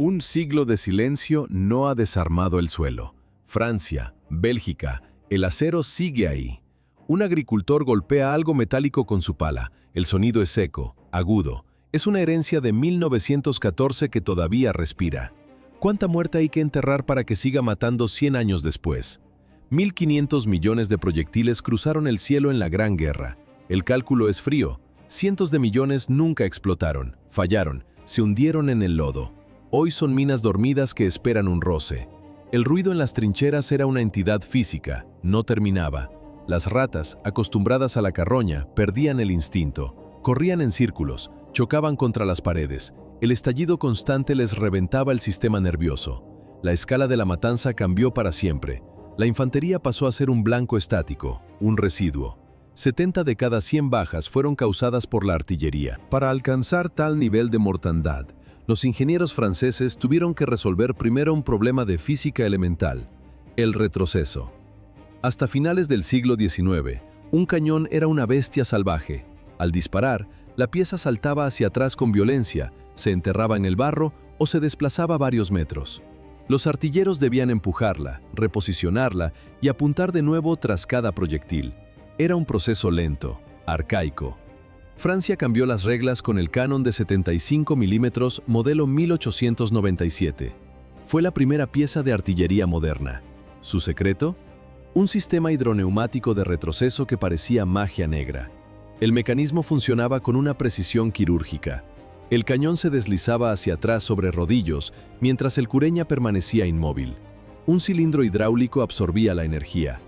Un siglo de silencio no ha desarmado el suelo. Francia, Bélgica, el acero sigue ahí. Un agricultor golpea algo metálico con su pala. El sonido es seco, agudo. Es una herencia de 1914 que todavía respira. ¿Cuánta muerte hay que enterrar para que siga matando 100 años después? 1.500 millones de proyectiles cruzaron el cielo en la Gran Guerra. El cálculo es frío. Cientos de millones nunca explotaron, fallaron, se hundieron en el lodo. Hoy son minas dormidas que esperan un roce. El ruido en las trincheras era una entidad física, no terminaba. Las ratas, acostumbradas a la carroña, perdían el instinto. Corrían en círculos, chocaban contra las paredes. El estallido constante les reventaba el sistema nervioso. La escala de la matanza cambió para siempre. La infantería pasó a ser un blanco estático, un residuo. 70 de cada 100 bajas fueron causadas por la artillería. Para alcanzar tal nivel de mortandad, los ingenieros franceses tuvieron que resolver primero un problema de física elemental, el retroceso. Hasta finales del siglo XIX, un cañón era una bestia salvaje. Al disparar, la pieza saltaba hacia atrás con violencia, se enterraba en el barro o se desplazaba varios metros. Los artilleros debían empujarla, reposicionarla y apuntar de nuevo tras cada proyectil. Era un proceso lento, arcaico. Francia cambió las reglas con el canon de 75 milímetros modelo 1897. Fue la primera pieza de artillería moderna. ¿Su secreto? Un sistema hidroneumático de retroceso que parecía magia negra. El mecanismo funcionaba con una precisión quirúrgica. El cañón se deslizaba hacia atrás sobre rodillos, mientras el cureña permanecía inmóvil. Un cilindro hidráulico absorbía la energía.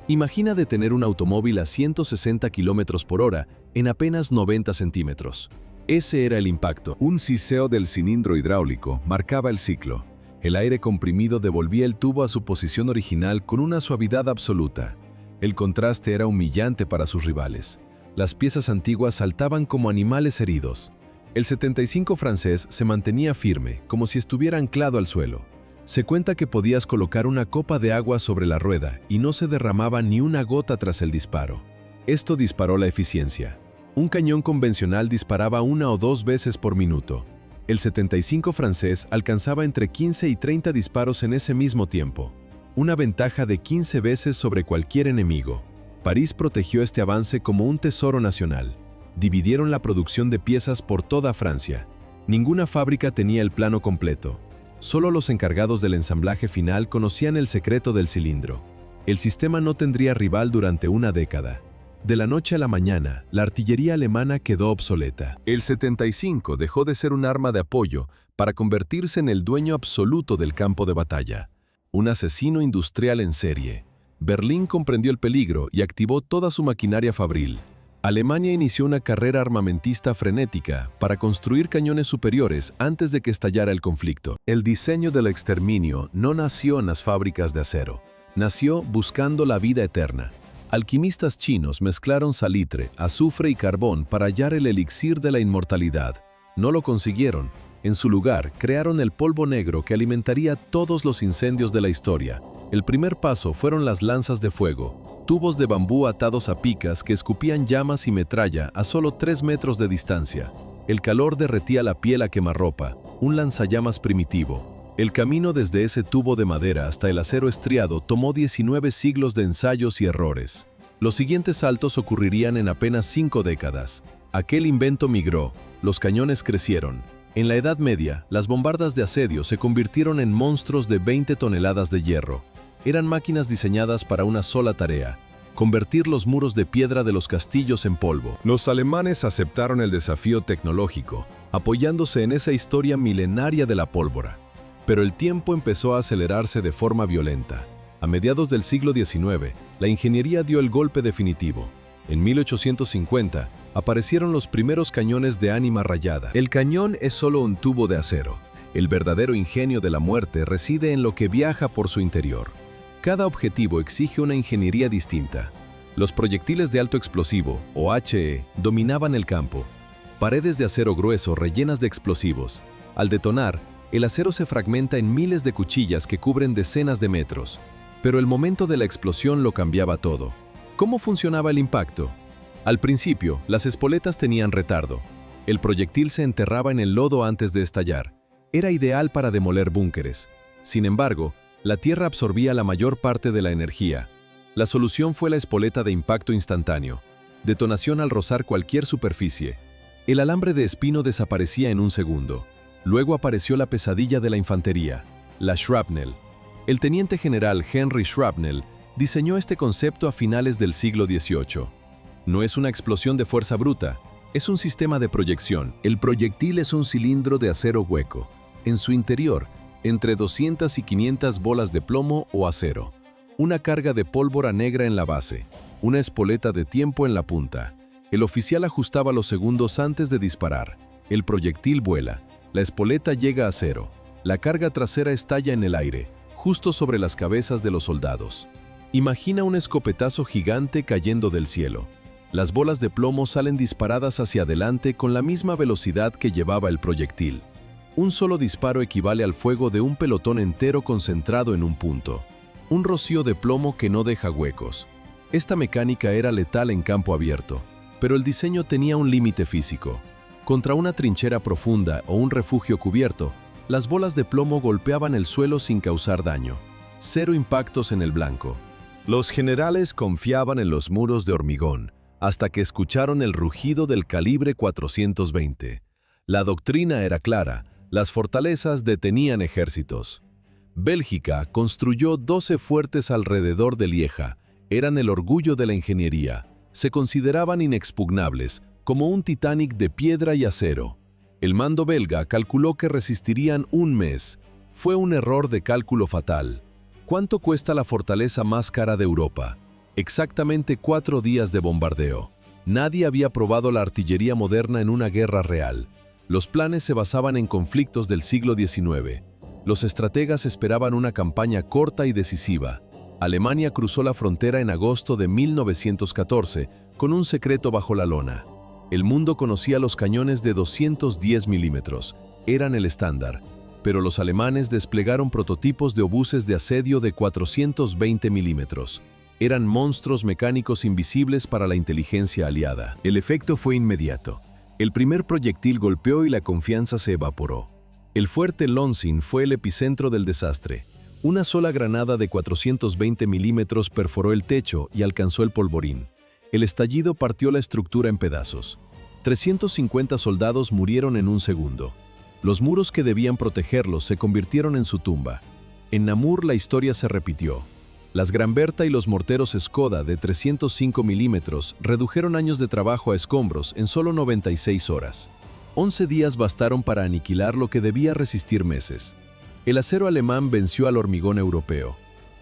Imagina detener un automóvil a 160 km por hora en apenas 90 centímetros. Ese era el impacto. Un siseo del cilindro hidráulico marcaba el ciclo. El aire comprimido devolvía el tubo a su posición original con una suavidad absoluta. El contraste era humillante para sus rivales. Las piezas antiguas saltaban como animales heridos. El 75 francés se mantenía firme, como si estuviera anclado al suelo. Se cuenta que podías colocar una copa de agua sobre la rueda y no se derramaba ni una gota tras el disparo. Esto disparó la eficiencia. Un cañón convencional disparaba 1 o 2 veces por minuto. El 75 francés alcanzaba entre 15 y 30 disparos en ese mismo tiempo. Una ventaja de 15 veces sobre cualquier enemigo. París protegió este avance como un tesoro nacional. Dividieron la producción de piezas por toda Francia. Ninguna fábrica tenía el plano completo. Solo los encargados del ensamblaje final conocían el secreto del cilindro. El sistema no tendría rival durante una década. De la noche a la mañana, la artillería alemana quedó obsoleta. El 75 dejó de ser un arma de apoyo para convertirse en el dueño absoluto del campo de batalla. Un asesino industrial en serie. Berlín comprendió el peligro y activó toda su maquinaria fabril. Alemania inició una carrera armamentista frenética para construir cañones superiores antes de que estallara el conflicto. El diseño del exterminio no nació en las fábricas de acero. Nació buscando la vida eterna. Alquimistas chinos mezclaron salitre, azufre y carbón para hallar el elixir de la inmortalidad. No lo consiguieron. En su lugar, crearon el polvo negro que alimentaría todos los incendios de la historia. El primer paso fueron las lanzas de fuego, tubos de bambú atados a picas que escupían llamas y metralla a solo 3 metros de distancia. El calor derretía la piel a quemarropa, un lanzallamas primitivo. El camino desde ese tubo de madera hasta el acero estriado tomó 19 siglos de ensayos y errores. Los siguientes saltos ocurrirían en apenas 5 décadas. Aquel invento migró, los cañones crecieron. En la Edad Media, las bombardas de asedio se convirtieron en monstruos de 20 toneladas de hierro. Eran máquinas diseñadas para una sola tarea: convertir los muros de piedra de los castillos en polvo. Los alemanes aceptaron el desafío tecnológico, apoyándose en esa historia milenaria de la pólvora. Pero el tiempo empezó a acelerarse de forma violenta. A mediados del siglo XIX, la ingeniería dio el golpe definitivo. En 1850, aparecieron los primeros cañones de ánima rayada. El cañón es solo un tubo de acero. El verdadero ingenio de la muerte reside en lo que viaja por su interior. Cada objetivo exige una ingeniería distinta. Los proyectiles de alto explosivo, o HE, dominaban el campo. Paredes de acero grueso rellenas de explosivos. Al detonar, el acero se fragmenta en miles de cuchillas que cubren decenas de metros. Pero el momento de la explosión lo cambiaba todo. ¿Cómo funcionaba el impacto? Al principio, las espoletas tenían retardo. El proyectil se enterraba en el lodo antes de estallar. Era ideal para demoler búnkeres. Sin embargo, la Tierra absorbía la mayor parte de la energía. La solución fue la espoleta de impacto instantáneo. Detonación al rozar cualquier superficie. El alambre de espino desaparecía en un segundo. Luego apareció la pesadilla de la infantería, la shrapnel. El teniente general Henry Shrapnel diseñó este concepto a finales del siglo XVIII. No es una explosión de fuerza bruta, es un sistema de proyección. El proyectil es un cilindro de acero hueco. En su interior, entre 200 y 500 bolas de plomo o acero. Una carga de pólvora negra en la base. Una espoleta de tiempo en la punta. El oficial ajustaba los segundos antes de disparar. El proyectil vuela. La espoleta llega a cero. La carga trasera estalla en el aire, justo sobre las cabezas de los soldados. Imagina un escopetazo gigante cayendo del cielo. Las bolas de plomo salen disparadas hacia adelante con la misma velocidad que llevaba el proyectil. Un solo disparo equivale al fuego de un pelotón entero concentrado en un punto. Un rocío de plomo que no deja huecos. Esta mecánica era letal en campo abierto, pero el diseño tenía un límite físico. Contra una trinchera profunda o un refugio cubierto, las bolas de plomo golpeaban el suelo sin causar daño. Cero impactos en el blanco. Los generales confiaban en los muros de hormigón, hasta que escucharon el rugido del calibre 420. La doctrina era clara, las fortalezas detenían ejércitos. Bélgica construyó 12 fuertes alrededor de Lieja. Eran el orgullo de la ingeniería. Se consideraban inexpugnables, como un Titanic de piedra y acero. El mando belga calculó que resistirían un mes. Fue un error de cálculo fatal. ¿Cuánto cuesta la fortaleza más cara de Europa? Exactamente 4 días de bombardeo. Nadie había probado la artillería moderna en una guerra real. Los planes se basaban en conflictos del siglo XIX. Los estrategas esperaban una campaña corta y decisiva. Alemania cruzó la frontera en agosto de 1914 con un secreto bajo la lona. El mundo conocía los cañones de 210 milímetros. Eran el estándar. Pero los alemanes desplegaron prototipos de obuses de asedio de 420 milímetros. Eran monstruos mecánicos invisibles para la inteligencia aliada. El efecto fue inmediato. El primer proyectil golpeó y la confianza se evaporó. El fuerte Lonsin fue el epicentro del desastre. Una sola granada de 420 milímetros perforó el techo y alcanzó el polvorín. El estallido partió la estructura en pedazos. 350 soldados murieron en un segundo. Los muros que debían protegerlos se convirtieron en su tumba. En Namur la historia se repitió. Las Gran Berta y los morteros Skoda de 305 milímetros redujeron años de trabajo a escombros en solo 96 horas. 11 días bastaron para aniquilar lo que debía resistir meses. El acero alemán venció al hormigón europeo.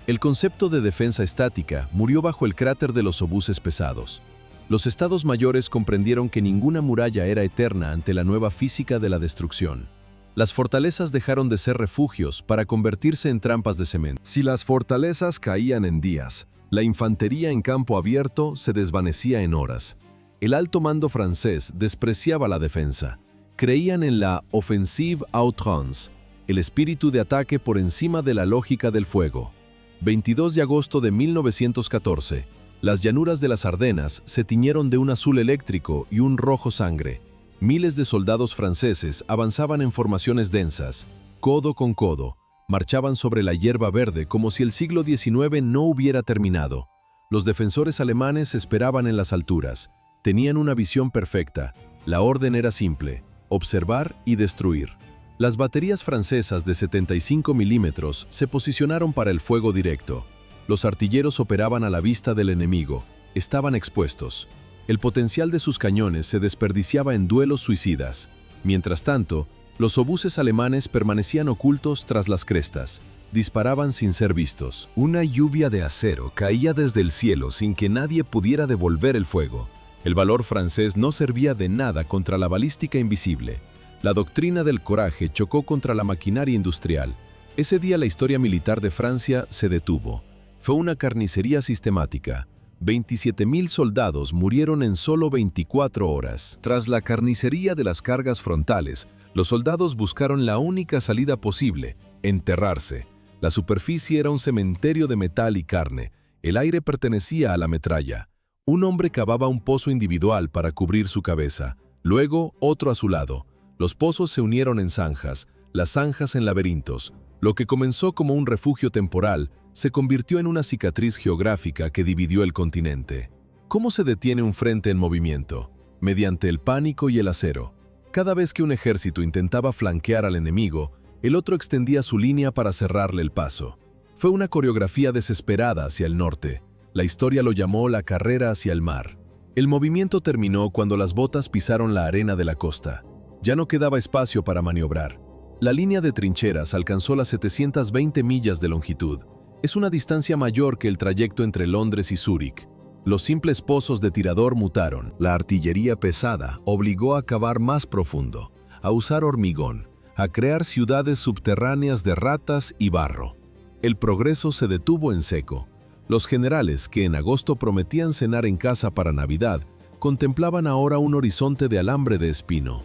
El concepto de defensa estática murió bajo el cráter de los obuses pesados. Los estados mayores comprendieron que ninguna muralla era eterna ante la nueva física de la destrucción. Las fortalezas dejaron de ser refugios para convertirse en trampas de cemento. Si las fortalezas caían en días, la infantería en campo abierto se desvanecía en horas. El alto mando francés despreciaba la defensa. Creían en la offensive à outrance, el espíritu de ataque por encima de la lógica del fuego. 22 de agosto de 1914, las llanuras de las Ardenas se tiñeron de un azul eléctrico y un rojo sangre. Miles de soldados franceses avanzaban en formaciones densas, codo con codo, marchaban sobre la hierba verde como si el siglo XIX no hubiera terminado. Los defensores alemanes esperaban en las alturas, tenían una visión perfecta, la orden era simple, observar y destruir. Las baterías francesas de 75 milímetros se posicionaron para el fuego directo. Los artilleros operaban a la vista del enemigo, estaban expuestos. El potencial de sus cañones se desperdiciaba en duelos suicidas. Mientras tanto, los obuses alemanes permanecían ocultos tras las crestas. Disparaban sin ser vistos. Una lluvia de acero caía desde el cielo sin que nadie pudiera devolver el fuego. El valor francés no servía de nada contra la balística invisible. La doctrina del coraje chocó contra la maquinaria industrial. Ese día la historia militar de Francia se detuvo. Fue una carnicería sistemática. 27.000 soldados murieron en solo 24 horas. Tras la carnicería de las cargas frontales, los soldados buscaron la única salida posible, enterrarse. La superficie era un cementerio de metal y carne. El aire pertenecía a la metralla. Un hombre cavaba un pozo individual para cubrir su cabeza, luego otro a su lado. Los pozos se unieron en zanjas. las zanjas en laberintos. Lo que comenzó como un refugio temporal se convirtió en una cicatriz geográfica que dividió el continente. ¿Cómo se detiene un frente en movimiento? Mediante el pánico y el acero. Cada vez que un ejército intentaba flanquear al enemigo, el otro extendía su línea para cerrarle el paso. Fue una coreografía desesperada hacia el norte. La historia lo llamó la carrera hacia el mar. El movimiento terminó cuando las botas pisaron la arena de la costa. Ya no quedaba espacio para maniobrar. La línea de trincheras alcanzó las 720 millas de longitud. Es una distancia mayor que el trayecto entre Londres y Zúrich. Los simples pozos de tirador mutaron. La artillería pesada obligó a cavar más profundo, a usar hormigón, a crear ciudades subterráneas de ratas y barro. El progreso se detuvo en seco. Los generales, que en agosto prometían cenar en casa para Navidad, contemplaban ahora un horizonte de alambre de espino.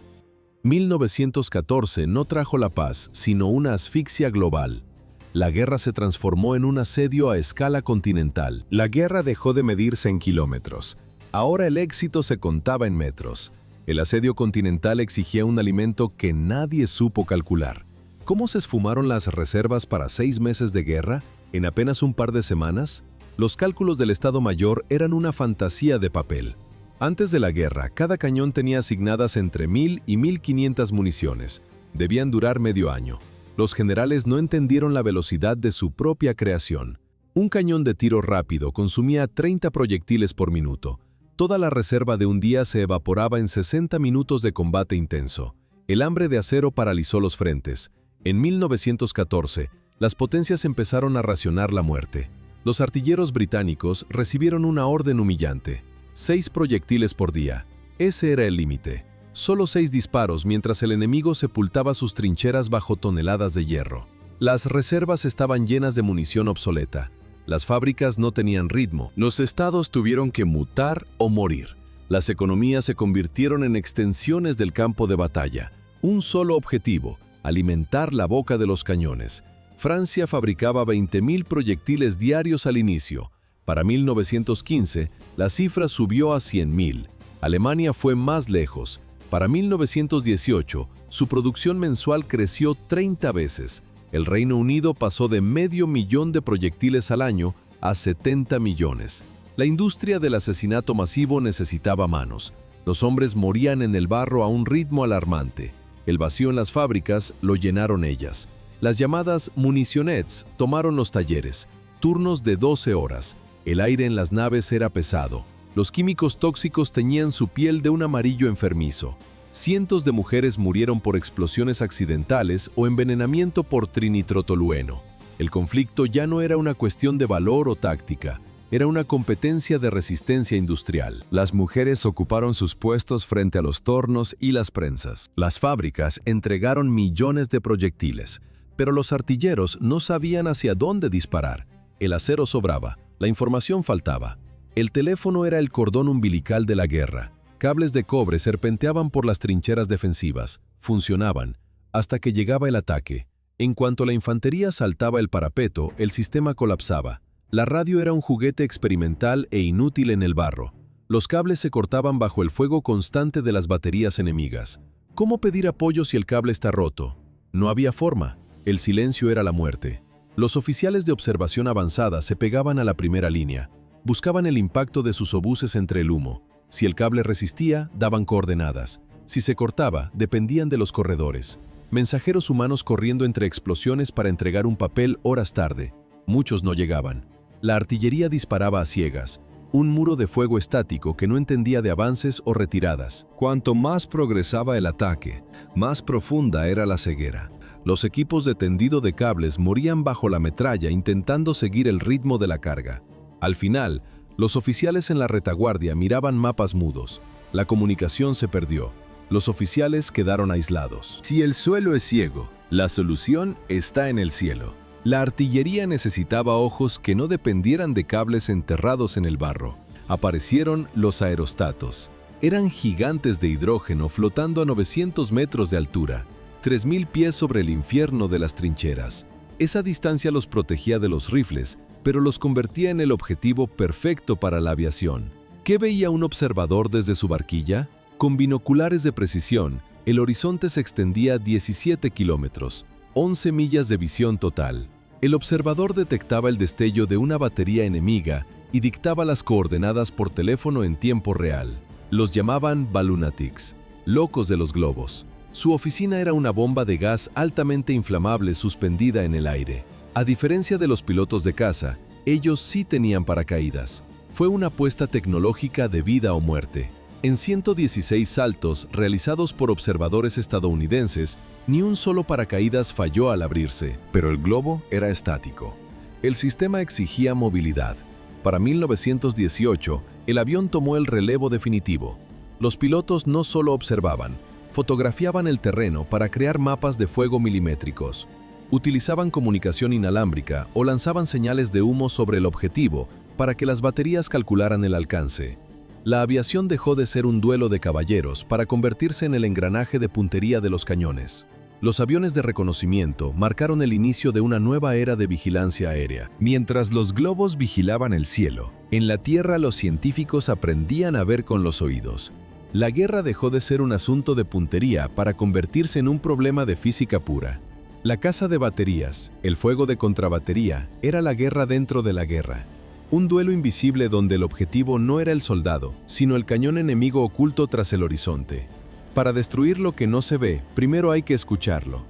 1914 no trajo la paz, sino una asfixia global. La guerra se transformó en un asedio a escala continental. La guerra dejó de medirse en kilómetros. Ahora el éxito se contaba en metros. El asedio continental exigía un alimento que nadie supo calcular. ¿Cómo se esfumaron las reservas para 6 meses de guerra en apenas un par de semanas? Los cálculos del Estado Mayor eran una fantasía de papel. Antes de la guerra, cada cañón tenía asignadas entre 1.000 y 1.500 municiones. Debían durar medio año. Los generales no entendieron la velocidad de su propia creación. Un cañón de tiro rápido consumía 30 proyectiles por minuto. Toda la reserva de un día se evaporaba en 60 minutos de combate intenso. El hambre de acero paralizó los frentes. En 1914, las potencias empezaron a racionar la muerte. Los artilleros británicos recibieron una orden humillante: 6 proyectiles por día. Ese era el límite. Solo 6 disparos mientras el enemigo sepultaba sus trincheras bajo toneladas de hierro. Las reservas estaban llenas de munición obsoleta. Las fábricas no tenían ritmo. Los estados tuvieron que mutar o morir. Las economías se convirtieron en extensiones del campo de batalla. Un solo objetivo: alimentar la boca de los cañones. Francia fabricaba 20.000 proyectiles diarios al inicio. Para 1915, la cifra subió a 100.000. Alemania fue más lejos. Para 1918, su producción mensual creció 30 veces. El Reino Unido pasó de 500.000 de proyectiles al año a 70 millones. La industria del asesinato masivo necesitaba manos. Los hombres morían en el barro a un ritmo alarmante. El vacío en las fábricas lo llenaron ellas. Las llamadas municionettes tomaron los talleres. Turnos de 12 horas. El aire en las naves era pesado. Los químicos tóxicos teñían su piel de un amarillo enfermizo. Cientos de mujeres murieron por explosiones accidentales o envenenamiento por trinitrotolueno. El conflicto ya no era una cuestión de valor o táctica, era una competencia de resistencia industrial. Las mujeres ocuparon sus puestos frente a los tornos y las prensas. Las fábricas entregaron millones de proyectiles, pero los artilleros no sabían hacia dónde disparar. El acero sobraba, la información faltaba. El teléfono era el cordón umbilical de la guerra. Cables de cobre serpenteaban por las trincheras defensivas. Funcionaban, hasta que llegaba el ataque. En cuanto la infantería saltaba el parapeto, el sistema colapsaba. La radio era un juguete experimental e inútil en el barro. Los cables se cortaban bajo el fuego constante de las baterías enemigas. ¿Cómo pedir apoyo si el cable está roto? No había forma. El silencio era la muerte. Los oficiales de observación avanzada se pegaban a la primera línea. Buscaban el impacto de sus obuses entre el humo. Si el cable resistía, daban coordenadas. Si se cortaba, dependían de los corredores. Mensajeros humanos corriendo entre explosiones para entregar un papel horas tarde. Muchos no llegaban. La artillería disparaba a ciegas. Un muro de fuego estático que no entendía de avances o retiradas. Cuanto más progresaba el ataque, más profunda era la ceguera. Los equipos de tendido de cables morían bajo la metralla intentando seguir el ritmo de la carga. Al final, los oficiales en la retaguardia miraban mapas mudos. La comunicación se perdió. Los oficiales quedaron aislados. Si el suelo es ciego, la solución está en el cielo. La artillería necesitaba ojos que no dependieran de cables enterrados en el barro. Aparecieron los aerostatos. Eran gigantes de hidrógeno flotando a 900 metros de altura, 3.000 pies sobre el infierno de las trincheras. Esa distancia los protegía de los rifles, pero los convertía en el objetivo perfecto para la aviación. ¿Qué veía un observador desde su barquilla? Con binoculares de precisión, El horizonte se extendía 17 kilómetros, 11 millas de visión total. El observador detectaba el destello de una batería enemiga y dictaba las coordenadas por teléfono en tiempo real. Los llamaban Balloonatics, locos de los globos. Su oficina era una bomba de gas altamente inflamable suspendida en el aire. A diferencia de los pilotos de caza, ellos sí tenían paracaídas. Fue una apuesta tecnológica de vida o muerte. En 116 saltos realizados por observadores estadounidenses, ni un solo paracaídas falló al abrirse. Pero el globo era estático. El sistema exigía movilidad. Para 1918, el avión tomó el relevo definitivo. Los pilotos no solo observaban, fotografiaban el terreno para crear mapas de fuego milimétricos. Utilizaban comunicación inalámbrica o lanzaban señales de humo sobre el objetivo para que las baterías calcularan el alcance. La aviación dejó de ser un duelo de caballeros para convertirse en el engranaje de puntería de los cañones. Los aviones de reconocimiento marcaron el inicio de una nueva era de vigilancia aérea. Mientras los globos vigilaban el cielo, en la Tierra los científicos aprendían a ver con los oídos. La guerra dejó de ser un asunto de puntería para convertirse en un problema de física pura. La caza de baterías, el fuego de contrabatería, era la guerra dentro de la guerra. Un duelo invisible donde el objetivo no era el soldado, sino el cañón enemigo oculto tras el horizonte. Para destruir lo que no se ve, primero hay que escucharlo.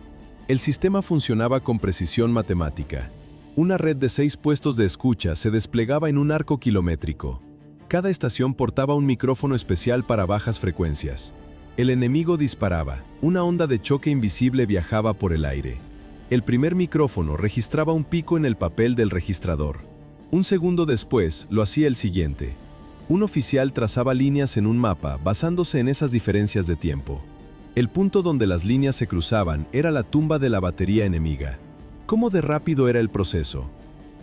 El sistema funcionaba con precisión matemática. Una red de 6 puestos de escucha se desplegaba en un arco kilométrico. Cada estación portaba un micrófono especial para bajas frecuencias. El enemigo disparaba, una onda de choque invisible viajaba por el aire. El primer micrófono registraba un pico en el papel del registrador. Un segundo después lo hacía el siguiente. Un oficial trazaba líneas en un mapa basándose en esas diferencias de tiempo. El punto donde las líneas se cruzaban era la tumba de la batería enemiga. ¿Cómo de rápido era el proceso?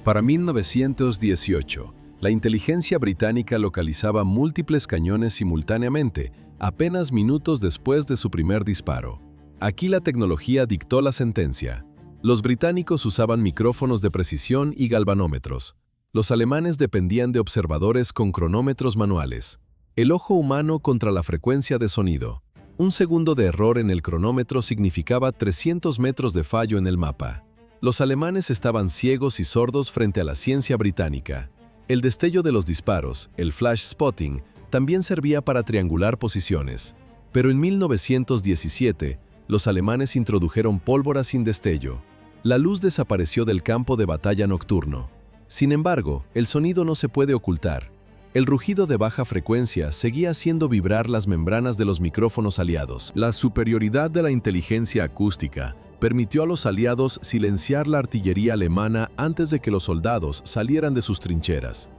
Para 1918, la inteligencia británica localizaba múltiples cañones simultáneamente, apenas minutos después de su primer disparo. Aquí la tecnología dictó la sentencia. Los británicos usaban micrófonos de precisión y galvanómetros. Los alemanes dependían de observadores con cronómetros manuales. El ojo humano contra la frecuencia de sonido. Un segundo de error en el cronómetro significaba 300 metros de fallo en el mapa. Los alemanes estaban ciegos y sordos frente a la ciencia británica. El destello de los disparos, el flash spotting, también servía para triangular posiciones. Pero en 1917, los alemanes introdujeron pólvora sin destello. La luz desapareció del campo de batalla nocturno. Sin embargo, el sonido no se puede ocultar. El rugido de baja frecuencia seguía haciendo vibrar las membranas de los micrófonos aliados. La superioridad de la inteligencia acústica permitió a los aliados silenciar la artillería alemana antes de que los soldados salieran de sus trincheras.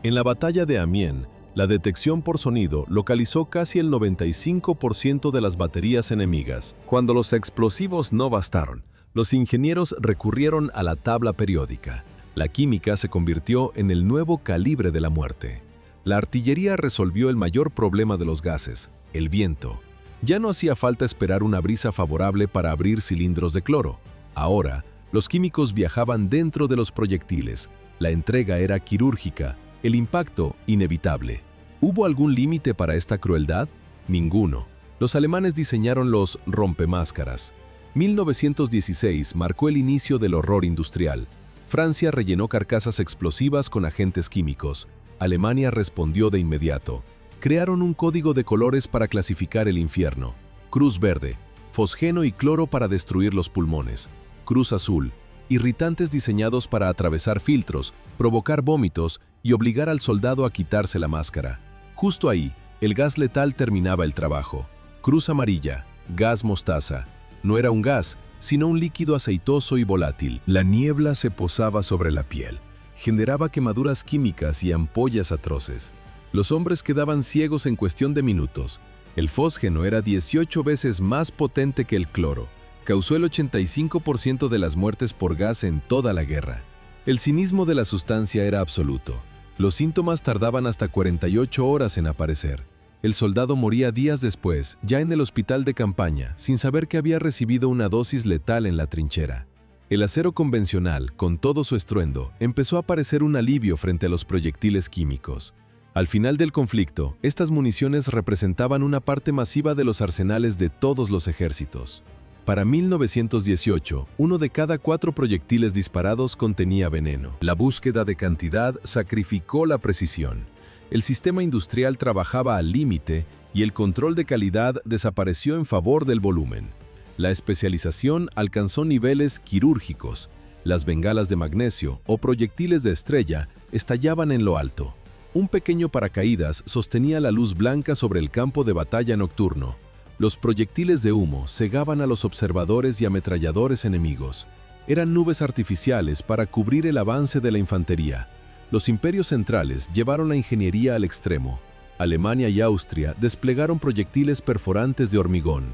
En la batalla de Amiens, la detección por sonido localizó casi el 95% de las baterías enemigas. Cuando los explosivos no bastaron, los ingenieros recurrieron a la tabla periódica. La química se convirtió en el nuevo calibre de la muerte. La artillería resolvió el mayor problema de los gases, el viento. Ya no hacía falta esperar una brisa favorable para abrir cilindros de cloro. Ahora, los químicos viajaban dentro de los proyectiles. La entrega era quirúrgica, el impacto inevitable. ¿Hubo algún límite para esta crueldad? Ninguno. Los alemanes diseñaron los rompemáscaras. 1916 marcó el inicio del horror industrial. Francia rellenó carcasas explosivas con agentes químicos. Alemania respondió de inmediato. Crearon un código de colores para clasificar el infierno. Cruz verde, fosgeno y cloro para destruir los pulmones. Cruz azul, irritantes diseñados para atravesar filtros, provocar vómitos y obligar al soldado a quitarse la máscara. Justo ahí, el gas letal terminaba el trabajo. Cruz amarilla, gas mostaza. No era un gas, sino un líquido aceitoso y volátil. La niebla se posaba sobre la piel. Generaba quemaduras químicas y ampollas atroces. Los hombres quedaban ciegos en cuestión de minutos. El fósgeno era 18 veces más potente que el cloro. Causó el 85% de las muertes por gas en toda la guerra. El cinismo de la sustancia era absoluto. Los síntomas tardaban hasta 48 horas en aparecer. El soldado moría días después, ya en el hospital de campaña, sin saber que había recibido una dosis letal en la trinchera. El acero convencional, con todo su estruendo, empezó a parecer un alivio frente a los proyectiles químicos. Al final del conflicto, estas municiones representaban una parte masiva de los arsenales de todos los ejércitos. Para 1918, 1 de cada 4 proyectiles disparados contenía veneno. La búsqueda de cantidad sacrificó la precisión. El sistema industrial trabajaba al límite y el control de calidad desapareció en favor del volumen. La especialización alcanzó niveles quirúrgicos. Las bengalas de magnesio o proyectiles de estrella estallaban en lo alto. Un pequeño paracaídas sostenía la luz blanca sobre el campo de batalla nocturno. Los proyectiles de humo cegaban a los observadores y ametralladores enemigos. Eran nubes artificiales para cubrir el avance de la infantería. Los imperios centrales llevaron la ingeniería al extremo. Alemania y Austria desplegaron proyectiles perforantes de hormigón.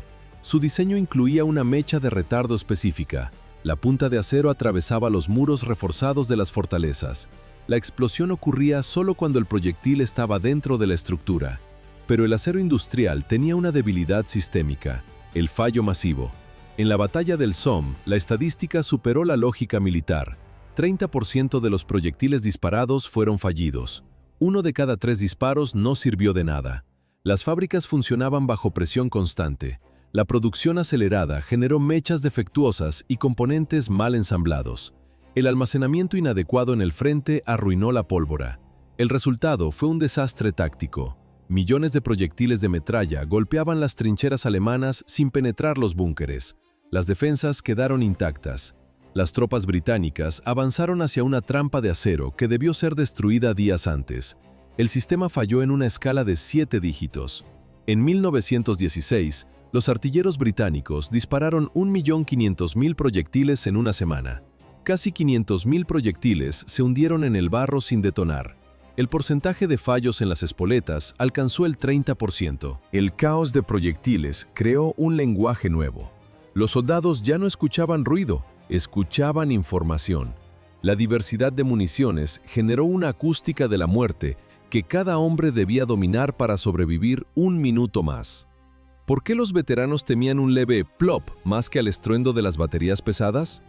Su diseño incluía una mecha de retardo específica. La punta de acero atravesaba los muros reforzados de las fortalezas. La explosión ocurría solo cuando el proyectil estaba dentro de la estructura. Pero el acero industrial tenía una debilidad sistémica, el fallo masivo. En la batalla del Somme, la estadística superó la lógica militar. 30% de los proyectiles disparados fueron fallidos. 1 de cada 3 disparos no sirvió de nada. Las fábricas funcionaban bajo presión constante. La producción acelerada generó mechas defectuosas y componentes mal ensamblados. El almacenamiento inadecuado en el frente arruinó la pólvora. El resultado fue un desastre táctico. Millones de proyectiles de metralla golpeaban las trincheras alemanas sin penetrar los búnkeres. Las defensas quedaron intactas. Las tropas británicas avanzaron hacia una trampa de acero que debió ser destruida días antes. El sistema falló en una escala de 7 dígitos. En 1916, los artilleros británicos dispararon 1.500.000 proyectiles en una semana. Casi 500.000 proyectiles se hundieron en el barro sin detonar. El porcentaje de fallos en las espoletas alcanzó el 30%. El caos de proyectiles creó un lenguaje nuevo. Los soldados ya no escuchaban ruido, escuchaban información. La diversidad de municiones generó una acústica de la muerte que cada hombre debía dominar para sobrevivir un minuto más. ¿Por qué los veteranos temían un leve plop más que al estruendo de las baterías pesadas?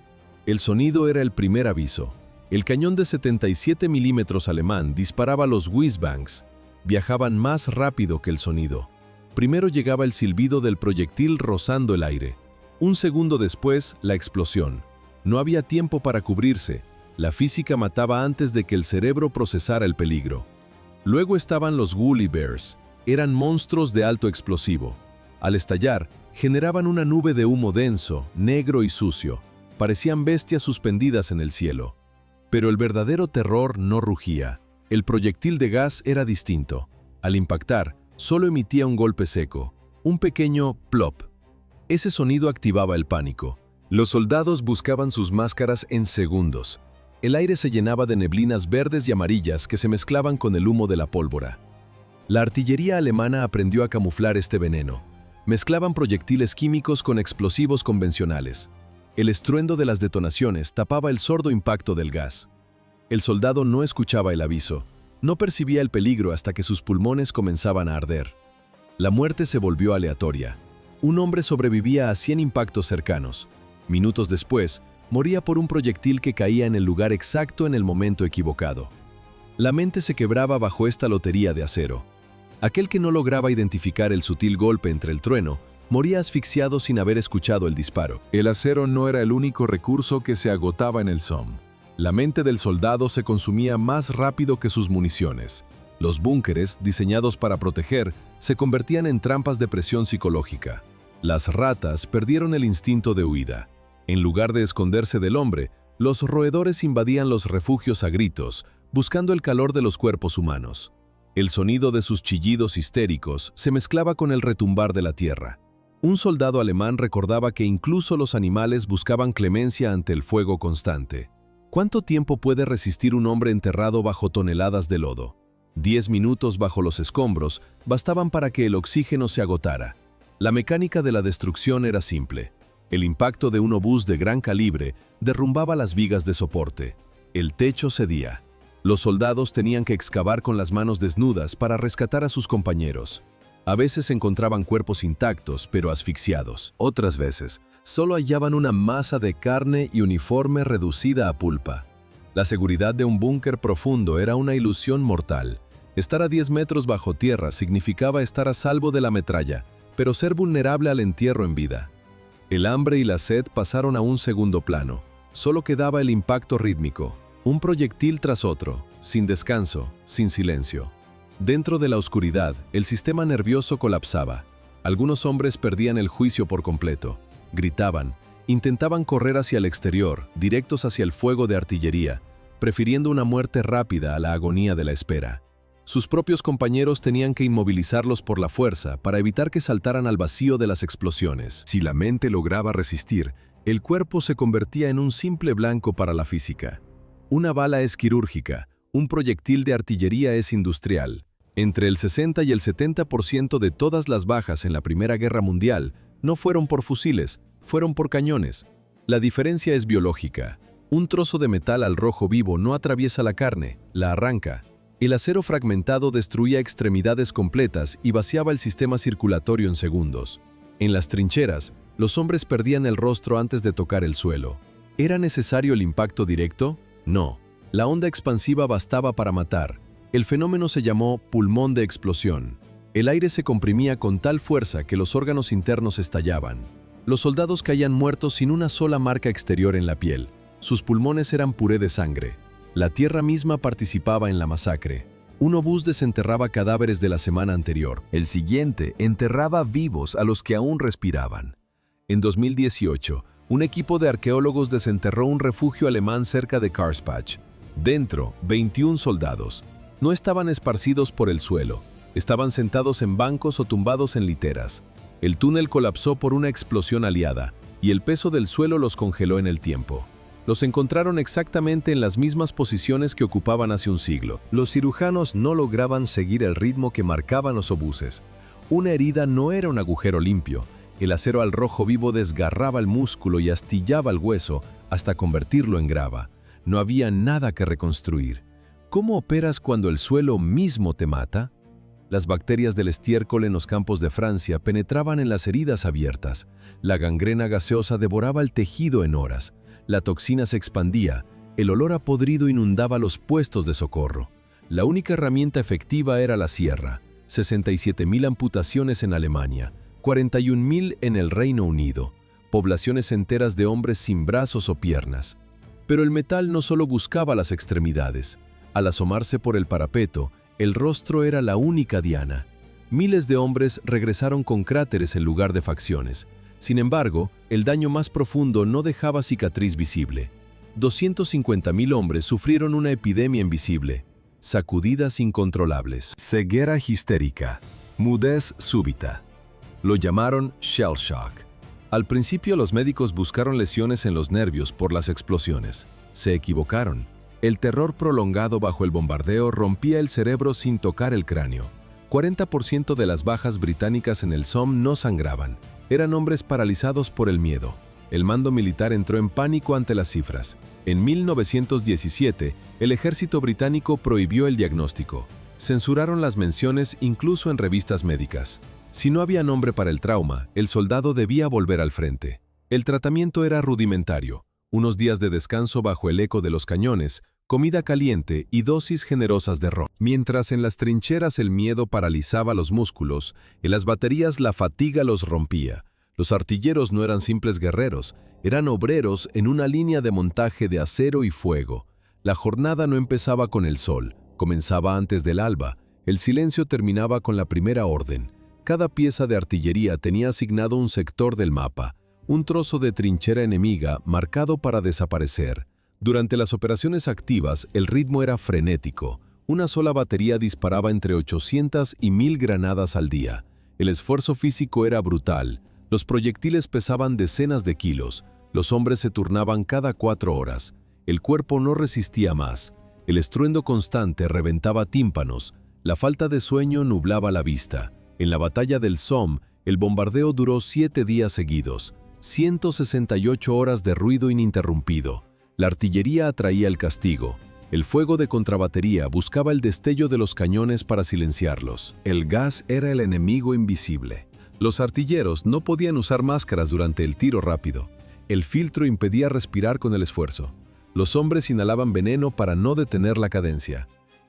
El sonido era el primer aviso. El cañón de 77 milímetros alemán disparaba los whizbangs. Viajaban más rápido que el sonido. Primero llegaba el silbido del proyectil rozando el aire. Un segundo después, la explosión. No había tiempo para cubrirse. La física mataba antes de que el cerebro procesara el peligro. Luego estaban los Woolly Bears. Eran monstruos de alto explosivo. Al estallar, generaban una nube de humo denso, negro y sucio. Parecían bestias suspendidas en el cielo. Pero el verdadero terror no rugía. El proyectil de gas era distinto. Al impactar, solo emitía un golpe seco, un pequeño plop. Ese sonido activaba el pánico. Los soldados buscaban sus máscaras en segundos. El aire se llenaba de neblinas verdes y amarillas que se mezclaban con el humo de la pólvora. La artillería alemana aprendió a camuflar este veneno. Mezclaban proyectiles químicos con explosivos convencionales. El estruendo de las detonaciones tapaba el sordo impacto del gas. El soldado no escuchaba el aviso, no percibía el peligro hasta que sus pulmones comenzaban a arder. La muerte se volvió aleatoria. Un hombre sobrevivía a 100 impactos cercanos. Minutos después, moría por un proyectil que caía en el lugar exacto en el momento equivocado. La mente se quebraba bajo esta lotería de acero. Aquel que no lograba identificar el sutil golpe entre el trueno, moría asfixiado sin haber escuchado el disparo. El acero no era el único recurso que se agotaba en el Somme. La mente del soldado se consumía más rápido que sus municiones. Los búnkeres, diseñados para proteger, se convertían en trampas de presión psicológica. Las ratas perdieron el instinto de huida. En lugar de esconderse del hombre, los roedores invadían los refugios a gritos, buscando el calor de los cuerpos humanos. El sonido de sus chillidos histéricos se mezclaba con el retumbar de la tierra. Un soldado alemán recordaba que incluso los animales buscaban clemencia ante el fuego constante. ¿Cuánto tiempo puede resistir un hombre enterrado bajo toneladas de lodo? 10 minutos bajo los escombros bastaban para que el oxígeno se agotara. La mecánica de la destrucción era simple. El impacto de un obús de gran calibre derrumbaba las vigas de soporte. El techo cedía. Los soldados tenían que excavar con las manos desnudas para rescatar a sus compañeros. A veces encontraban cuerpos intactos, pero asfixiados. Otras veces, solo hallaban una masa de carne y uniforme reducida a pulpa. La seguridad de un búnker profundo era una ilusión mortal. Estar a 10 metros bajo tierra significaba estar a salvo de la metralla, pero ser vulnerable al entierro en vida. El hambre y la sed pasaron a un segundo plano. Solo quedaba el impacto rítmico, un proyectil tras otro, sin descanso, sin silencio. Dentro de la oscuridad, el sistema nervioso colapsaba. Algunos hombres perdían el juicio por completo. Gritaban, intentaban correr hacia el exterior, directos hacia el fuego de artillería, prefiriendo una muerte rápida a la agonía de la espera. Sus propios compañeros tenían que inmovilizarlos por la fuerza para evitar que saltaran al vacío de las explosiones. Si la mente lograba resistir, el cuerpo se convertía en un simple blanco para la física. Una bala es quirúrgica, un proyectil de artillería es industrial. Entre el 60 y el 70% de todas las bajas en la Primera Guerra Mundial no fueron por fusiles, fueron por cañones. La diferencia es biológica. Un trozo de metal al rojo vivo no atraviesa la carne, la arranca. El acero fragmentado destruía extremidades completas y vaciaba el sistema circulatorio en segundos. En las trincheras, los hombres perdían el rostro antes de tocar el suelo. ¿Era necesario el impacto directo? No. La onda expansiva bastaba para matar. El fenómeno se llamó pulmón de explosión. El aire se comprimía con tal fuerza que los órganos internos estallaban. Los soldados caían muertos sin una sola marca exterior en la piel. Sus pulmones eran puré de sangre. La tierra misma participaba en la masacre. Un obús desenterraba cadáveres de la semana anterior. El siguiente enterraba vivos a los que aún respiraban. En 2018, un equipo de arqueólogos desenterró un refugio alemán cerca de Karlspach. Dentro, 21 soldados. No estaban esparcidos por el suelo. Estaban sentados en bancos o tumbados en literas. El túnel colapsó por una explosión aliada, y el peso del suelo los congeló en el tiempo. Los encontraron exactamente en las mismas posiciones que ocupaban hace un siglo. Los cirujanos no lograban seguir el ritmo que marcaban los obuses. Una herida no era un agujero limpio. El acero al rojo vivo desgarraba el músculo y astillaba el hueso hasta convertirlo en grava. No había nada que reconstruir. ¿Cómo operas cuando el suelo mismo te mata? Las bacterias del estiércol en los campos de Francia penetraban en las heridas abiertas. La gangrena gaseosa devoraba el tejido en horas. La toxina se expandía, el olor a podrido inundaba los puestos de socorro. La única herramienta efectiva era la sierra. 67.000 amputaciones en Alemania, 41.000 en el Reino Unido, poblaciones enteras de hombres sin brazos o piernas. Pero el metal no solo buscaba las extremidades. Al asomarse por el parapeto, el rostro era la única diana. Miles de hombres regresaron con cráteres en lugar de facciones. Sin embargo, el daño más profundo no dejaba cicatriz visible. 250.000 hombres sufrieron una epidemia invisible, sacudidas incontrolables. Ceguera histérica, mudez súbita. Lo llamaron shell shock. Al principio los médicos buscaron lesiones en los nervios por las explosiones. Se equivocaron. El terror prolongado bajo el bombardeo rompía el cerebro sin tocar el cráneo. 40% de las bajas británicas en el Somme no sangraban. Eran hombres paralizados por el miedo. El mando militar entró en pánico ante las cifras. En 1917, el ejército británico prohibió el diagnóstico. Censuraron las menciones incluso en revistas médicas. Si no había nombre para el trauma, el soldado debía volver al frente. El tratamiento era rudimentario. Unos días de descanso bajo el eco de los cañones, comida caliente y dosis generosas de ron. Mientras en las trincheras el miedo paralizaba los músculos, en las baterías la fatiga los rompía. Los artilleros no eran simples guerreros, eran obreros en una línea de montaje de acero y fuego. La jornada no empezaba con el sol, comenzaba antes del alba. El silencio terminaba con la primera orden. Cada pieza de artillería tenía asignado un sector del mapa, un trozo de trinchera enemiga marcado para desaparecer. Durante las operaciones activas, el ritmo era frenético. Una sola batería disparaba entre 800 y 1000 granadas al día. El esfuerzo físico era brutal. Los proyectiles pesaban decenas de kilos. Los hombres se turnaban cada 4 horas. El cuerpo no resistía más. El estruendo constante reventaba tímpanos. La falta de sueño nublaba la vista. En la batalla del Somme, el bombardeo duró 7 días seguidos. 168 horas de ruido ininterrumpido. La artillería atraía el castigo. El fuego de contrabatería buscaba el destello de los cañones para silenciarlos. El gas era el enemigo invisible. Los artilleros no podían usar máscaras durante el tiro rápido. El filtro impedía respirar con el esfuerzo. Los hombres inhalaban veneno para no detener la cadencia.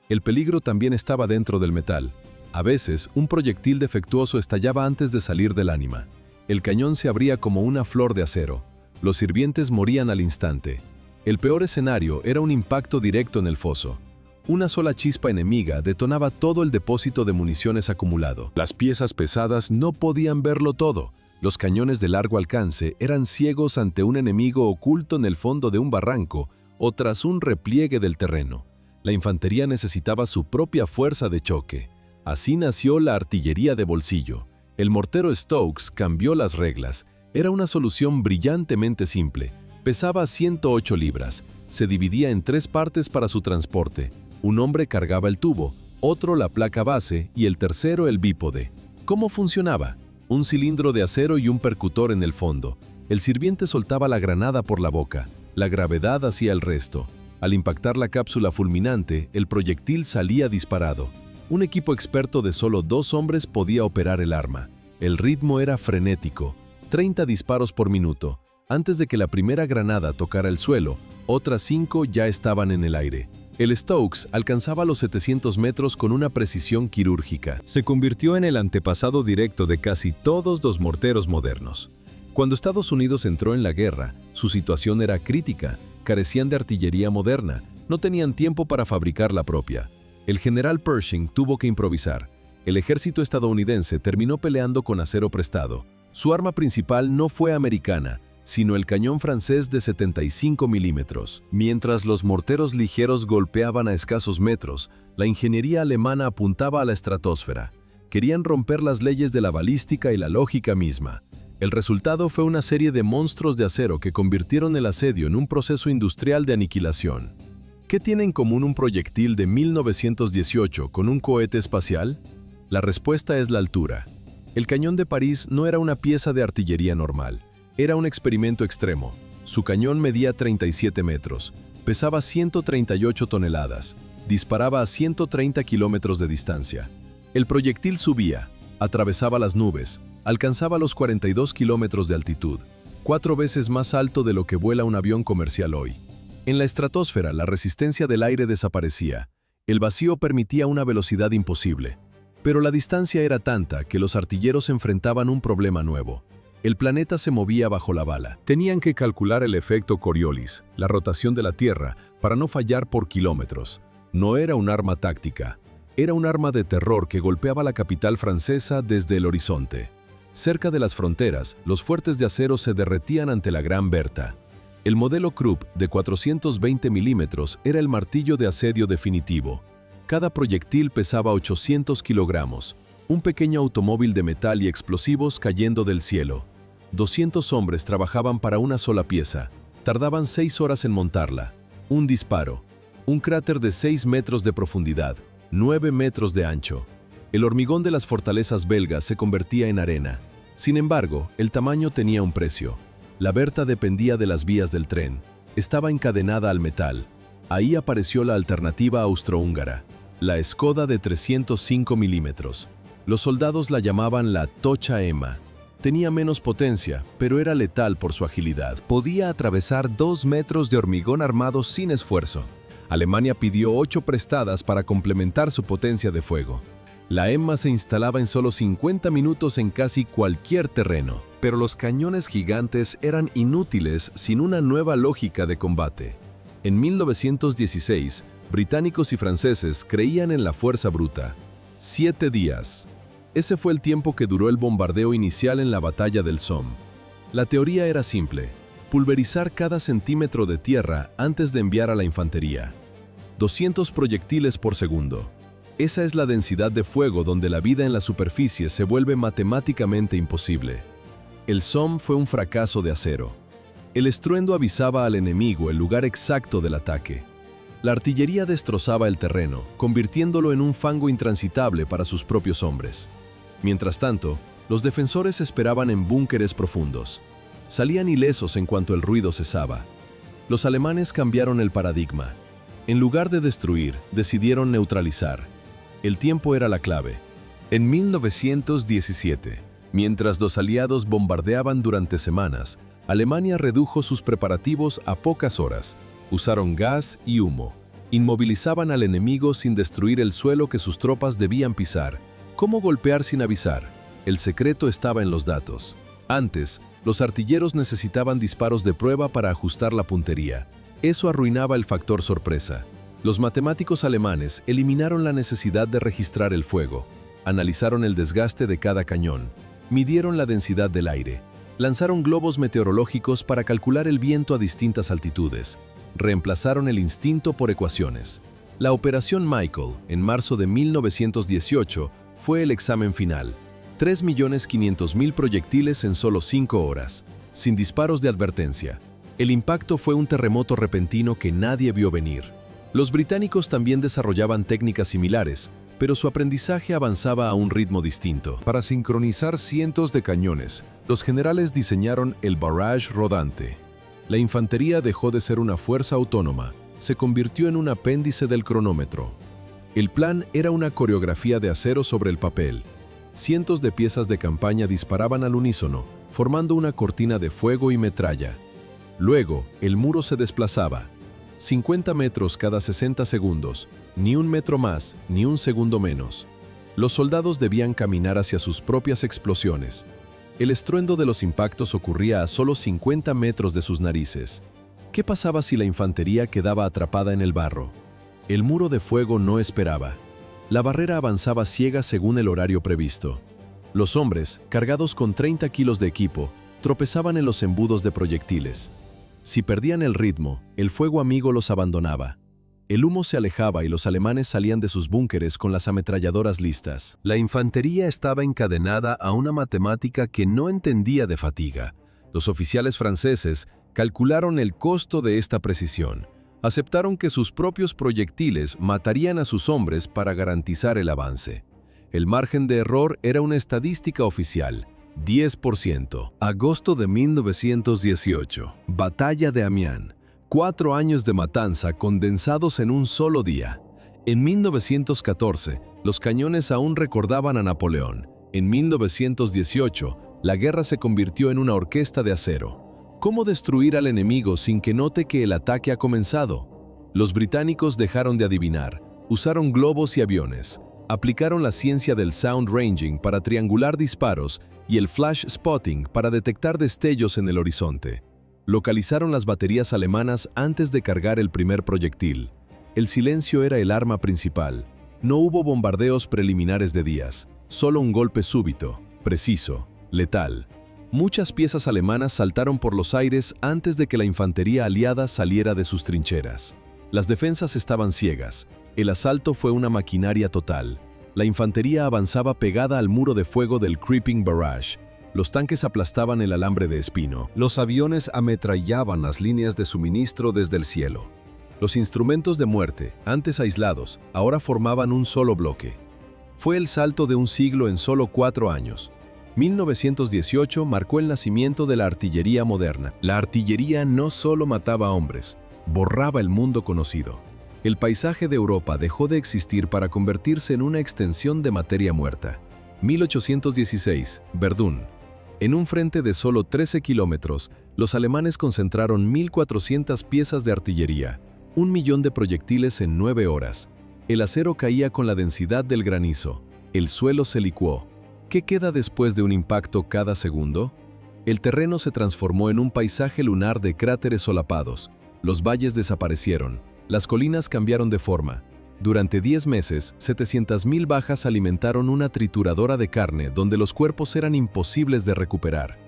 El peligro también estaba dentro del metal. A veces, un proyectil defectuoso estallaba antes de salir del ánima. El cañón se abría como una flor de acero. Los sirvientes morían al instante. El peor escenario era un impacto directo en el foso. Una sola chispa enemiga detonaba todo el depósito de municiones acumulado. Las piezas pesadas no podían verlo todo. Los cañones de largo alcance eran ciegos ante un enemigo oculto en el fondo de un barranco o tras un repliegue del terreno. La infantería necesitaba su propia fuerza de choque. Así nació la artillería de bolsillo. El mortero Stokes cambió las reglas. Era una solución brillantemente simple. Pesaba 108 libras. Se dividía en 3 partes para su transporte. Un hombre cargaba el tubo, otro la placa base y el tercero el bípode. ¿Cómo funcionaba? Un cilindro de acero y un percutor en el fondo. El sirviente soltaba la granada por la boca. La gravedad hacía el resto. Al impactar la cápsula fulminante, el proyectil salía disparado. Un equipo experto de solo 2 hombres podía operar el arma. El ritmo era frenético, 30 disparos por minuto. Antes de que la primera granada tocara el suelo, otras 5 ya estaban en el aire. El Stokes alcanzaba los 700 metros con una precisión quirúrgica. Se convirtió en el antepasado directo de casi todos los morteros modernos. Cuando Estados Unidos entró en la guerra, su situación era crítica. Carecían de artillería moderna, no tenían tiempo para fabricar la propia. El general Pershing tuvo que improvisar. El ejército estadounidense terminó peleando con acero prestado. Su arma principal no fue americana, sino el cañón francés de 75 milímetros. Mientras los morteros ligeros golpeaban a escasos metros, la ingeniería alemana apuntaba a la estratosfera. Querían romper las leyes de la balística y la lógica misma. El resultado fue una serie de monstruos de acero que convirtieron el asedio en un proceso industrial de aniquilación. ¿Qué tiene en común un proyectil de 1918 con un cohete espacial? La respuesta es la altura. El cañón de París no era una pieza de artillería normal. Era un experimento extremo. Su cañón medía 37 metros, pesaba 138 toneladas, disparaba a 130 kilómetros de distancia. El proyectil subía, atravesaba las nubes, alcanzaba los 42 kilómetros de altitud, 4 veces más alto de lo que vuela un avión comercial hoy. En la estratosfera, la resistencia del aire desaparecía. El vacío permitía una velocidad imposible. Pero la distancia era tanta que los artilleros enfrentaban un problema nuevo. El planeta se movía bajo la bala. Tenían que calcular el efecto Coriolis, la rotación de la Tierra, para no fallar por kilómetros. No era un arma táctica. Era un arma de terror que golpeaba la capital francesa desde el horizonte. Cerca de las fronteras, los fuertes de acero se derretían ante la Gran Berta. El modelo Krupp de 420 milímetros era el martillo de asedio definitivo. Cada proyectil pesaba 800 kilogramos. Un pequeño automóvil de metal y explosivos cayendo del cielo. 200 hombres trabajaban para una sola pieza. Tardaban 6 horas en montarla. Un disparo. Un cráter de 6 metros de profundidad, 9 metros de ancho. El hormigón de las fortalezas belgas se convertía en arena. Sin embargo, el tamaño tenía un precio. La Berta dependía de las vías del tren. Estaba encadenada al metal. Ahí apareció la alternativa austrohúngara, la Skoda de 305 milímetros. Los soldados la llamaban la Tocha Ema. Tenía menos potencia, pero era letal por su agilidad. Podía atravesar 2 metros de hormigón armado sin esfuerzo. Alemania pidió 8 prestadas para complementar su potencia de fuego. La Emma se instalaba en solo 50 minutos en casi cualquier terreno. Pero los cañones gigantes eran inútiles sin una nueva lógica de combate. En 1916, británicos y franceses creían en la fuerza bruta. 7 días. Ese fue el tiempo que duró el bombardeo inicial en la batalla del Somme. La teoría era simple: pulverizar cada centímetro de tierra antes de enviar a la infantería. 200 proyectiles por segundo. Esa es la densidad de fuego donde la vida en la superficie se vuelve matemáticamente imposible. El Somme fue un fracaso de acero. El estruendo avisaba al enemigo el lugar exacto del ataque. La artillería destrozaba el terreno, convirtiéndolo en un fango intransitable para sus propios hombres. Mientras tanto, los defensores esperaban en búnkeres profundos. Salían ilesos en cuanto el ruido cesaba. Los alemanes cambiaron el paradigma. En lugar de destruir, decidieron neutralizar. El tiempo era la clave. En 1917, mientras los aliados bombardeaban durante semanas, Alemania redujo sus preparativos a pocas horas. Usaron gas y humo. Inmovilizaban al enemigo sin destruir el suelo que sus tropas debían pisar. ¿Cómo golpear sin avisar? El secreto estaba en los datos. Antes, los artilleros necesitaban disparos de prueba para ajustar la puntería. Eso arruinaba el factor sorpresa. Los matemáticos alemanes eliminaron la necesidad de registrar el fuego. Analizaron el desgaste de cada cañón. Midieron la densidad del aire. Lanzaron globos meteorológicos para calcular el viento a distintas altitudes. Reemplazaron el instinto por ecuaciones. La Operación Michael, en marzo de 1918, fue el examen final. 3.500.000 proyectiles en solo 5 horas, sin disparos de advertencia. El impacto fue un terremoto repentino que nadie vio venir. Los británicos también desarrollaban técnicas similares, pero su aprendizaje avanzaba a un ritmo distinto. Para sincronizar cientos de cañones, los generales diseñaron el barrage rodante. La infantería dejó de ser una fuerza autónoma, se convirtió en un apéndice del cronómetro. El plan era una coreografía de acero sobre el papel. Cientos de piezas de campaña disparaban al unísono, formando una cortina de fuego y metralla. Luego, el muro se desplazaba. 50 metros cada 60 segundos, ni un metro más, ni un segundo menos. Los soldados debían caminar hacia sus propias explosiones. El estruendo de los impactos ocurría a solo 50 metros de sus narices. ¿Qué pasaba si la infantería quedaba atrapada en el barro? El muro de fuego no esperaba. La barrera avanzaba ciega según el horario previsto. Los hombres, cargados con 30 kilos de equipo, tropezaban en los embudos de proyectiles. Si perdían el ritmo, el fuego amigo los abandonaba. El humo se alejaba y los alemanes salían de sus búnkeres con las ametralladoras listas. La infantería estaba encadenada a una matemática que no entendía de fatiga. Los oficiales franceses calcularon el costo de esta precisión. Aceptaron que sus propios proyectiles matarían a sus hombres para garantizar el avance. El margen de error era una estadística oficial, 10%. Agosto de 1918. Batalla de Amiens. 4 años de matanza condensados en un solo día. En 1914, los cañones aún recordaban a Napoleón. En 1918, la guerra se convirtió en una orquesta de acero. ¿Cómo destruir al enemigo sin que note que el ataque ha comenzado? Los británicos dejaron de adivinar, usaron globos y aviones, aplicaron la ciencia del sound ranging para triangular disparos y el flash spotting para detectar destellos en el horizonte. Localizaron las baterías alemanas antes de cargar el primer proyectil. El silencio era el arma principal. No hubo bombardeos preliminares de días, solo un golpe súbito, preciso, letal. Muchas piezas alemanas saltaron por los aires antes de que la infantería aliada saliera de sus trincheras. Las defensas estaban ciegas. El asalto fue una maquinaria total. La infantería avanzaba pegada al muro de fuego del Creeping Barrage. Los tanques aplastaban el alambre de espino. Los aviones ametrallaban las líneas de suministro desde el cielo. Los instrumentos de muerte, antes aislados, ahora formaban un solo bloque. Fue el salto de un siglo en solo 4 años. 1918 marcó el nacimiento de la artillería moderna. La artillería no solo mataba hombres, borraba el mundo conocido. El paisaje de Europa dejó de existir para convertirse en una extensión de materia muerta. 1816, Verdún. En un frente de solo 13 kilómetros, los alemanes concentraron 1.400 piezas de artillería, 1 millón de proyectiles en 9 horas. El acero caía con la densidad del granizo. El suelo se licuó. ¿Qué queda después de un impacto cada segundo? El terreno se transformó en un paisaje lunar de cráteres solapados. Los valles desaparecieron. Las colinas cambiaron de forma. Durante 10 meses, 700.000 bajas alimentaron una trituradora de carne donde los cuerpos eran imposibles de recuperar.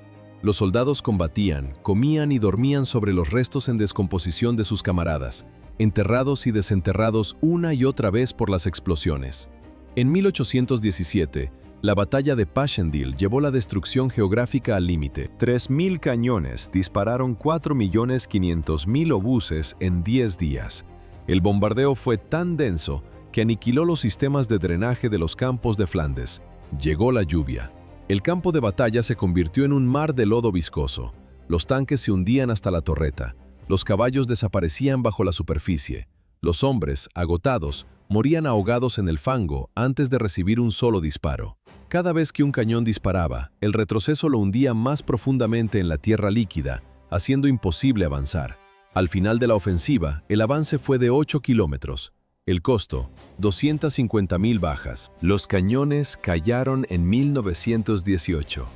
Los soldados combatían, comían y dormían sobre los restos en descomposición de sus camaradas, enterrados y desenterrados una y otra vez por las explosiones. En 1817, la batalla de Passchendaele llevó la destrucción geográfica al límite. 3.000 cañones dispararon 4.500.000 obuses en 10 días. El bombardeo fue tan denso que aniquiló los sistemas de drenaje de los campos de Flandes. Llegó la lluvia. El campo de batalla se convirtió en un mar de lodo viscoso. Los tanques se hundían hasta la torreta. Los caballos desaparecían bajo la superficie. Los hombres, agotados, morían ahogados en el fango antes de recibir un solo disparo. Cada vez que un cañón disparaba, el retroceso lo hundía más profundamente en la tierra líquida, haciendo imposible avanzar. Al final de la ofensiva, el avance fue de 8 kilómetros. El costo, 250.000 bajas. Los cañones callaron en 1918.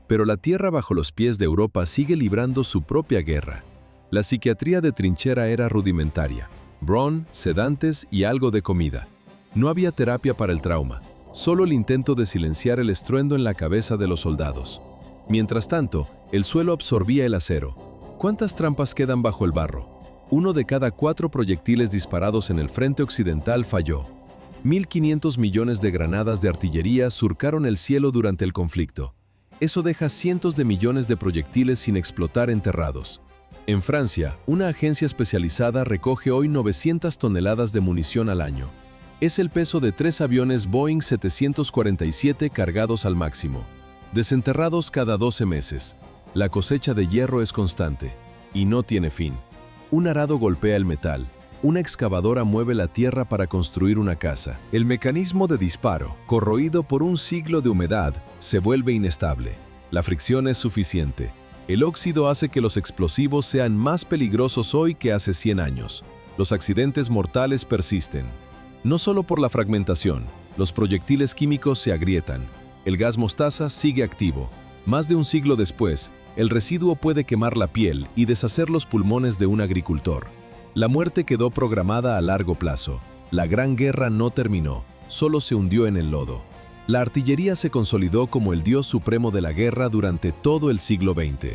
Pero la tierra bajo los pies de Europa sigue librando su propia guerra. La psiquiatría de trinchera era rudimentaria. Bron, sedantes y algo de comida. No había terapia para el trauma, solo el intento de silenciar el estruendo en la cabeza de los soldados. Mientras tanto, el suelo absorbía el acero. ¿Cuántas trampas quedan bajo el barro? 1 de cada 4 proyectiles disparados en el frente occidental falló. 1.500 millones de granadas de artillería surcaron el cielo durante el conflicto. Eso deja cientos de millones de proyectiles sin explotar enterrados. En Francia, una agencia especializada recoge hoy 900 toneladas de munición al año. Es el peso de 3 aviones Boeing 747 cargados al máximo, desenterrados cada 12 meses. La cosecha de hierro es constante y no tiene fin. Un arado golpea el metal, una excavadora mueve la tierra para construir una casa. El mecanismo de disparo, corroído por un siglo de humedad, se vuelve inestable. La fricción es suficiente. El óxido hace que los explosivos sean más peligrosos hoy que hace 100 años. Los accidentes mortales persisten. No solo por la fragmentación, los proyectiles químicos se agrietan. El gas mostaza sigue activo. Más de un siglo después, el residuo puede quemar la piel y deshacer los pulmones de un agricultor. La muerte quedó programada a largo plazo. La Gran Guerra no terminó, solo se hundió en el lodo. La artillería se consolidó como el dios supremo de la guerra durante todo el siglo XX.